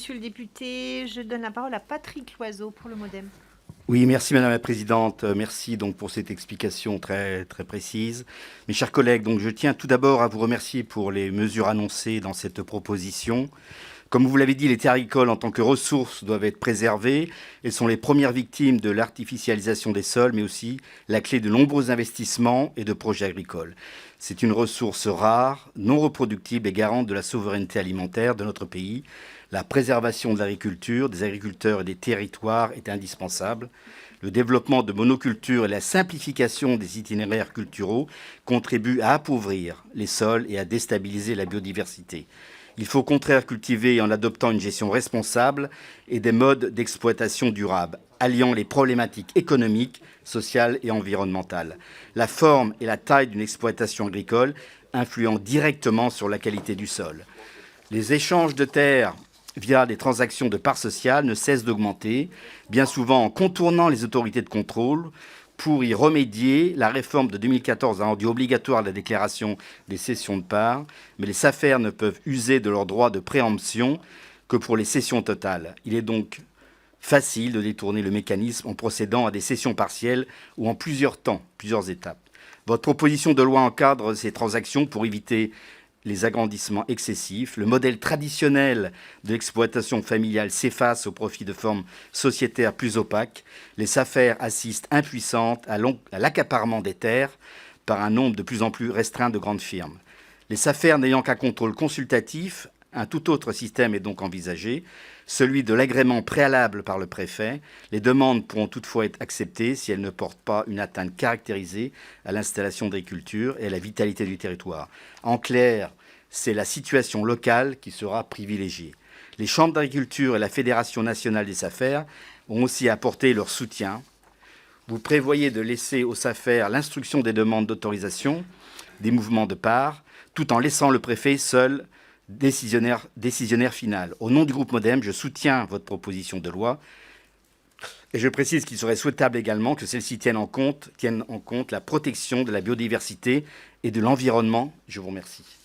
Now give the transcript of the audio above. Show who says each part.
Speaker 1: monsieur le député. Je donne la parole à Patrick Loiseau pour le MoDem.
Speaker 2: Oui, merci Madame la Présidente. Merci donc pour cette explication très précise. Mes chers collègues, donc je tiens tout d'abord à vous remercier pour les mesures annoncées dans cette proposition. Comme vous l'avez dit, les terres agricoles en tant que ressources doivent être préservées. Elles sont les premières victimes de l'artificialisation des sols, mais aussi la clé de nombreux investissements et de projets agricoles. C'est une ressource rare, non reproductible et garante de la souveraineté alimentaire de notre pays. La préservation de l'agriculture, des agriculteurs et des territoires est indispensable. Le développement de monocultures et la simplification des itinéraires culturaux contribuent à appauvrir les sols et à déstabiliser la biodiversité. Il faut au contraire cultiver en adoptant une gestion responsable et des modes d'exploitation durables, alliant les problématiques économiques, sociales et environnementales. La forme et la taille d'une exploitation agricole influent directement sur la qualité du sol. Les échanges de terres via des transactions de parts sociales ne cessent d'augmenter, bien souvent en contournant les autorités de contrôle. Pour y remédier, la réforme de 2014 a rendu obligatoire la déclaration des cessions de parts, mais les SAFER ne peuvent user de leur droit de préemption que pour les cessions totales. Il est donc facile de détourner le mécanisme en procédant à des cessions partielles ou en plusieurs temps, plusieurs étapes. Votre proposition de loi encadre ces transactions pour éviter les agrandissements excessifs. Le modèle traditionnel de l'exploitation familiale s'efface au profit de formes sociétaires plus opaques. Les SAFER assistent impuissantes à l'accaparement des terres par un nombre de plus en plus restreint de grandes firmes. Les SAFER n'ayant qu'un contrôle consultatif, un tout autre système est donc envisagé, celui de l'agrément préalable par le préfet. Les demandes pourront toutefois être acceptées si elles ne portent pas une atteinte caractérisée à l'installation d'agriculture et à la vitalité du territoire. En clair, c'est la situation locale qui sera privilégiée. Les chambres d'agriculture et la Fédération nationale des SAFER ont aussi apporté leur soutien. Vous prévoyez de laisser aux SAFER l'instruction des demandes d'autorisation des mouvements de parts, tout en laissant le préfet seul décisionnaire final. Au nom du groupe MoDem, je soutiens votre proposition de loi et je précise qu'il serait souhaitable également que celle-ci tienne en compte la protection de la biodiversité et de l'environnement. Je vous remercie.